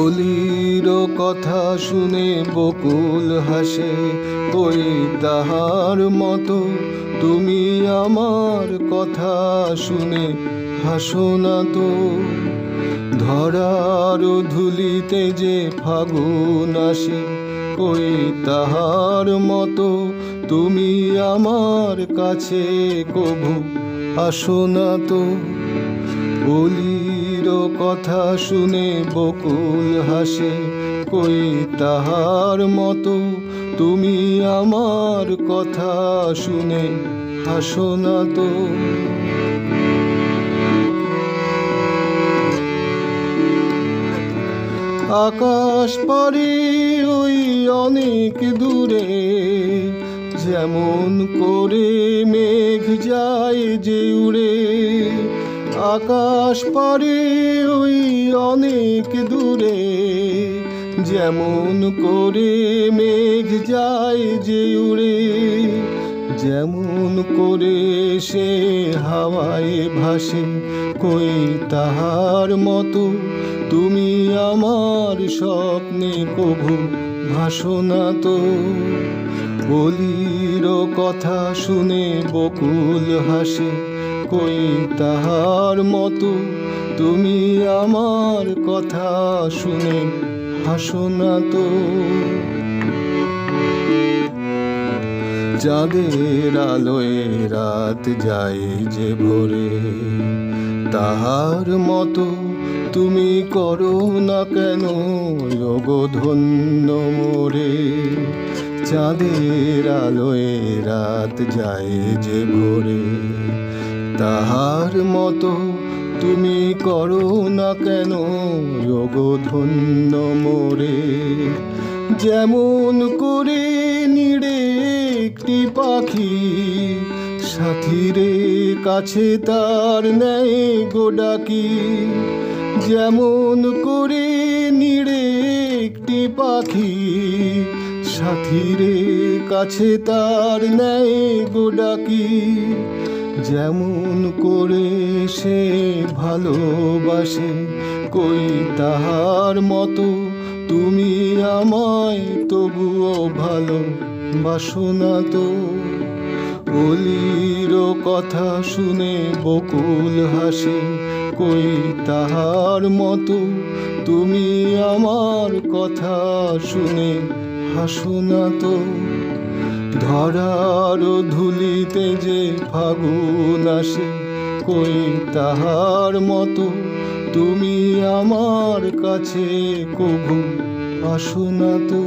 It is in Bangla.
কলির কথা শুনে বকুল হাসে, ওই তাহার মতো তুমি আমার কথা শুনে হাসো না তো। ধরার ধুলিতে যে ফাগুন আসে, ওই তাহার মতো তুমি আমার কাছে কভু আসো না তো। কলির কথা শুনে বকুল হাসে, কই তাহার মতো তুমি আমার কথা শুনে হাসো না তো। আকাশ পারে ওই অনেক দূরে, যেমন করে মেঘ যায় যে উড়ে। আকাশ পারে ওই অনেক দূরে, যেমন করে মেঘ যায় যে উড়ে। যেমন করে সে হাওয়ায় ভাসে, কই তাহার মতো তুমি আমার স্বপ্নে কভু ভাসো না তো। কলির কথা শুনে বকুল হাসে, কই তাহার মতো তুমি আমার কথা শুনে হাসো না তো। চাঁদের আলোয় রাত যায় যে ভোরে, তাহার মতো তুমি করো না কেন ওগো ধন্য মোরে। চাঁদের আলোয় রাত যায় যে ভোরে, তাহার মতো তুমি করো না কেন ওগো ধন্য মোরে। যেমন করে নিড়ে একটি পাখি সাথীরে কাছে তার নেয় গো ডাকি। যেমন করে নিড়ে একটি পাখি সাথীরে কাছে তার নেয় গো ডাকি। যেমন করে সে ভালোবাসে, কই তাহার মতো তুমি আমায় তবুও ভালোবাসো না তো। কলির কথা শুনে বকুল হাসে, কই তাহার মতো তুমি আমার কথা শুনে হাসো না তো। ধরার ধুলিতে যে ফাগুন আসে, কই তাহার মতো তুমি আমার কাছে কভু আসো না তো।